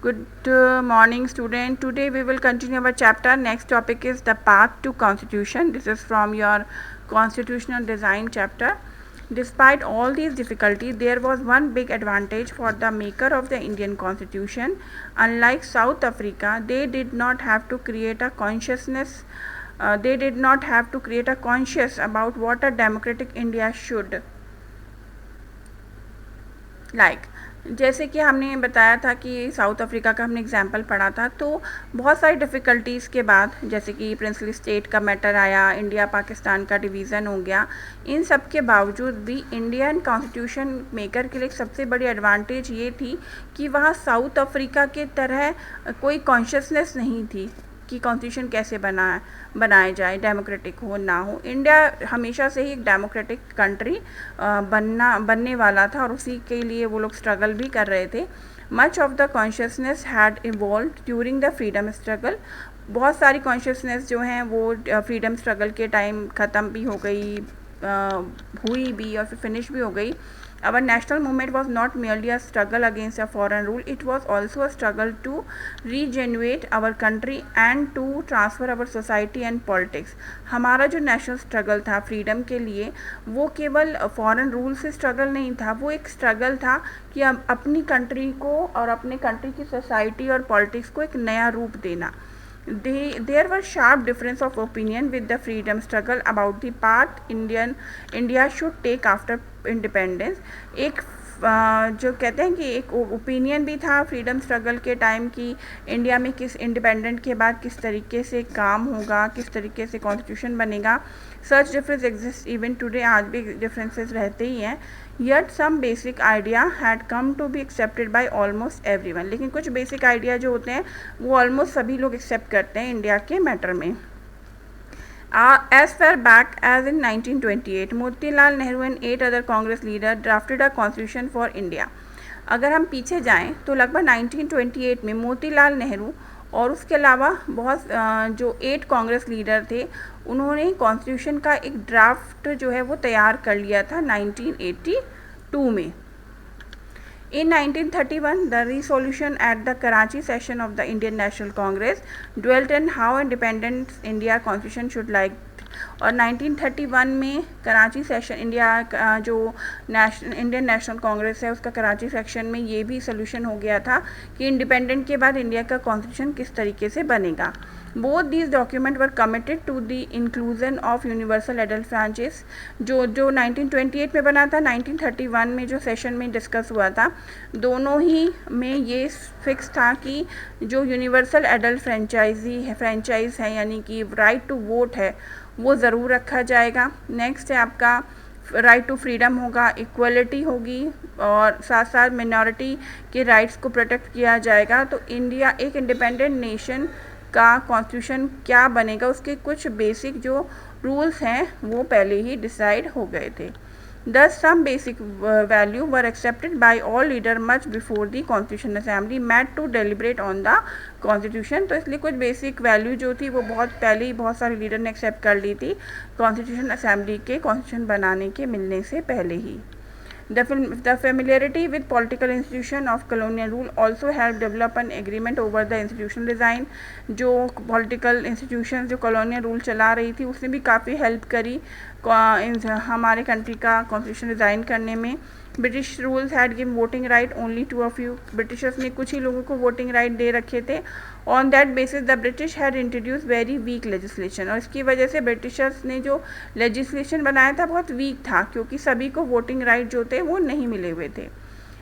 Good morning, student. Today we will continue our chapter. Next topic is the path to constitution. This is from your constitutional design chapter. Despite all these difficulties, there was one big advantage for the maker of the Indian constitution. Unlike South Africa, they did not have to create a consciousness. They did not have to create a conscience about what a democratic India should like. जैसे कि हमने बताया था कि south Africa का हमने example पढ़ा था, तो बहुत सारी डिफ़िकल्टीज़ के बाद जैसे कि प्रिंसली स्टेट का मैटर आया, इंडिया पाकिस्तान का डिवीज़न हो गया, इन सब के बावजूद भी इंडियन कॉन्स्टिट्यूशन मेकर के लिए सबसे बड़ी एडवांटेज ये थी कि वहाँ साउथ अफ्रीका के तरह कोई कॉन्शियसनेस नहीं थी कि कॉन्स्टिट्यूशन कैसे बनाया जाए, डेमोक्रेटिक हो ना हो। इंडिया हमेशा से ही एक डेमोक्रेटिक कंट्री बनने वाला था और उसी के लिए वो लोग स्ट्रगल भी कर रहे थे। Much of the consciousness had evolve during the freedom struggle. बहुत सारी कॉन्शियसनेस जो हैं वो फ्रीडम स्ट्रगल के टाइम ख़त्म भी हो गई, हुई भी और फिर फिनिश भी हो गई। Our national movement was not merely a struggle against a foreign rule, it was also a struggle to regenerate our country and to transfer our society and politics. हमारा जो नेशनल स्ट्रगल था freedom के लिए, वो केवल foreign rule से struggle नहीं था, वो एक स्ट्रगल था कि अपनी कंट्री को और अपने कंट्री की सोसाइटी और पॉलिटिक्स को एक नया रूप देना। There was sharp difference of opinion with the freedom struggle about the path India should take after independence. एक जो कहते हैं कि एक ओपिनियन भी था फ्रीडम स्ट्रगल के टाइम की इंडिया में किस इंडिपेंडेंट के बाद किस तरीके से काम होगा, किस तरीके से कॉन्स्टिट्यूशन बनेगा। सच डिफरेंस एग्जिस्ट इवन टुडे, आज भी डिफरेंसेस रहते ही हैं। Yet some basic idea had come to be accepted by almost everyone. लेकिन कुछ बेसिक आइडिया जो होते हैं वो ऑलमोस्ट सभी लोग एक्सेप्ट करते हैं इंडिया के मैटर में। As far back as in 1928, Motilal Nehru and 8 other Congress leaders drafted a constitution for India. अगर हम पीछे जाएं तो लगभग 1928 में मोतीलाल नेहरू और उसके अलावा बहुत जो 8 कांग्रेस लीडर थे, उन्होंने कॉन्स्टिट्यूशन का एक ड्राफ्ट जो है वो तैयार कर लिया था 1982 में। In 1931, the resolution at the Karachi session of the Indian National Congress dwelt on how independent India constitution should like. और 1931 में कराची सेशन इंडिया जो इंडियन नेशनल कांग्रेस है उसका कराची सेक्शन में ये भी सोल्यूशन हो गया था कि इंडिपेंडेंट के बाद इंडिया का कॉन्स्टिट्यूशन किस तरीके से बनेगा। Both these document were committed to the inclusion of universal adult franchise. जो 1928 में बना था, 1931 में जो सेशन में डिस्कस हुआ था, दोनों ही में ये फिक्स था कि जो यूनिवर्सल एडल्ट फ्रेंचाइज है यानी कि राइट टू वोट है वो ज़रूर रखा जाएगा। नेक्स्ट है आपका राइट टू फ्रीडम होगा, इक्वलिटी होगी और साथ साथ मिनॉरिटी के राइट्स को प्रोटेक्ट किया जाएगा। तो इंडिया एक इंडिपेंडेंट नेशन का कॉन्स्टिट्यूशन क्या बनेगा उसके कुछ बेसिक जो रूल्स हैं वो पहले ही डिसाइड हो गए थे। Thus, some basic value were accepted by all leaders much before the Constitution Assembly met to deliberate on the Constitution. तो इसलिए कुछ बेसिक वैल्यू जो थी वो बहुत पहले ही बहुत सारे लीडर ने एक्सेप्ट कर ली थी कॉन्स्टिट्यूशन असेंबली के कॉन्स्टिट्यूशन बनाने के मिलने से पहले ही। The familiarity with political institution of colonial rule also helped develop an agreement over the institutional design. जो political institutions जो colonial rule चला रही थी उसने भी काफ़ी हेल्प करी हमारे कंट्री का कॉन्स्टिट्यूशन डिज़ाइन करने में। British rules had given voting right only to a few. Britishers ने कुछ ही लोगों को वोटिंग राइट दे रखे थे। On that basis the British had introduce very weak legislation. और इसकी वजह से ब्रिटिशर्स ने जो लेजिस्लेशन बनाया था बहुत वीक था क्योंकि सभी को वोटिंग राइट जो थे वो नहीं मिले हुए थे।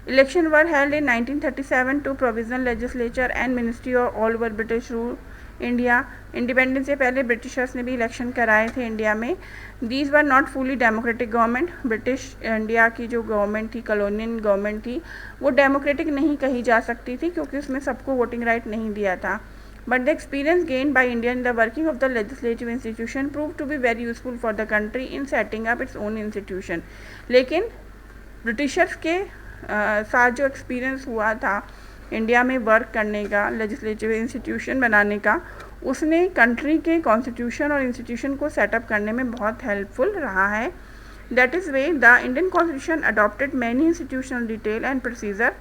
Election were held in 1937 to provisional legislature and ministry all over British rule India. Independence से पहले ब्रिटिशर्स ने भी इलेक्शन कराए थे इंडिया में। These were not fully democratic government. British India की जो गवर्नमेंट थी, कॉलोनियल गवर्नमेंट थी, वो डेमोक्रेटिक नहीं कही जा सकती थी क्योंकि उसमें सबको वोटिंग राइट नहीं दिया था। But the experience gained by India in the working of the legislative institution prove to be very useful for the country in setting up its own institution. लेकिन ब्रिटिशर्स के साथ जो एक्सपीरियंस हुआ था India में वर्क करने का, legislative institution बनाने का, उसने कंट्री के कॉन्स्टिट्यूशन और इंस्टीट्यूशन को सेटअप करने में बहुत हेल्पफुल रहा है। That is way the Indian constitution adopted many institutional detail and procedure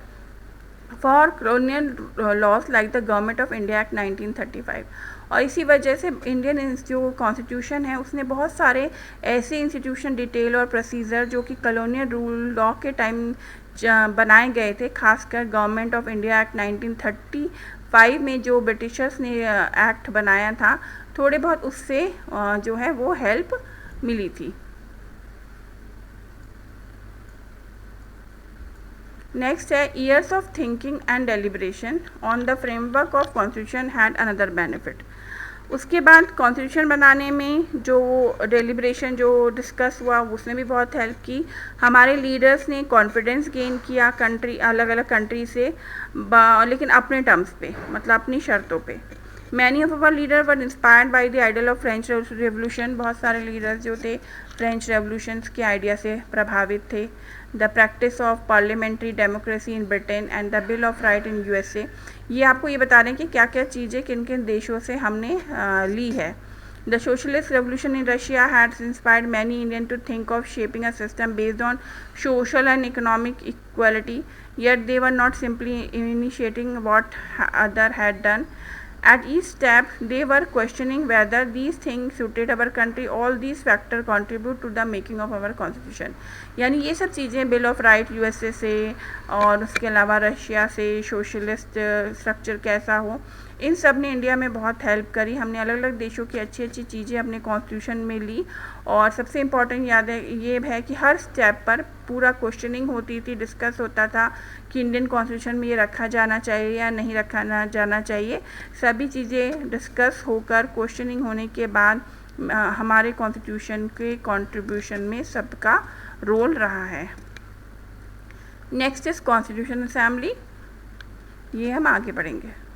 for colonial laws like the government of India act 1935। और इसी वजह से इंडियन जो कॉन्स्टिट्यूशन है उसने बहुत सारे ऐसे इंस्टीट्यूशन डिटेल और प्रोसीजर जो कि कॉलोनियल रूल लॉ के टाइम बनाए गए थे, खासकर गवर्नमेंट ऑफ इंडिया एक्ट 1935 में जो ब्रिटिशर्स ने एक्ट बनाया था, थोड़े बहुत उससे जो है वो हेल्प मिली थी। नेक्स्ट है years of thinking and deliberation on the framework of constitution had another benefit. उसके बाद कॉन्स्टिट्यूशन बनाने में जो डेलिब्रेशन जो डिस्कस हुआ उसने भी बहुत हेल्प की। हमारे लीडर्स ने कॉन्फिडेंस गेन किया कंट्री, अलग अलग कंट्री से, लेकिन अपने टर्म्स पे, मतलब अपनी शर्तों पे। Many of our leader were inspired by the ideal of French revolution. बहुत सारे लीडर्स जो थे फ्रेंच रेवोल्यूशन के आइडिया से प्रभावित थे। The practice of parliamentary democracy in Britain and the bill of right in USA. ये आपको ये बता रहे हैं कि क्या क्या चीज़ें किन किन देशों से हमने ली है। The socialist revolution in Russia had inspired many Indians to think of shaping a system based on social and economic equality, yet they were not simply initiating what other had done. At each step, they were questioning whether these things suited our country. All these factors contribute to the making of our constitution. यानी ये सब चीज़ें bill of right USA से और उसके अलावा Russia से socialist structure कैसा हो, इन सब ने इंडिया में बहुत हेल्प करी। हमने अलग अलग देशों की अच्छी अच्छी चीज़ें अपने कॉन्स्टिट्यूशन में ली। और सबसे इम्पॉर्टेंट याद है ये है कि हर स्टेप पर पूरा क्वेश्चनिंग होती थी, डिस्कस होता था कि इंडियन कॉन्स्टिट्यूशन में ये रखा जाना चाहिए या नहीं रखा जाना चाहिए। सभी चीज़ें डिस्कस होकर क्वेश्चनिंग होने के बाद हमारे कॉन्स्टिट्यूशन के कंट्रीब्यूशन में सबका रोल रहा है। नेक्स्ट इज कॉन्स्टिट्यूशन असेंबली, ये हम आगे पढ़ेंगे।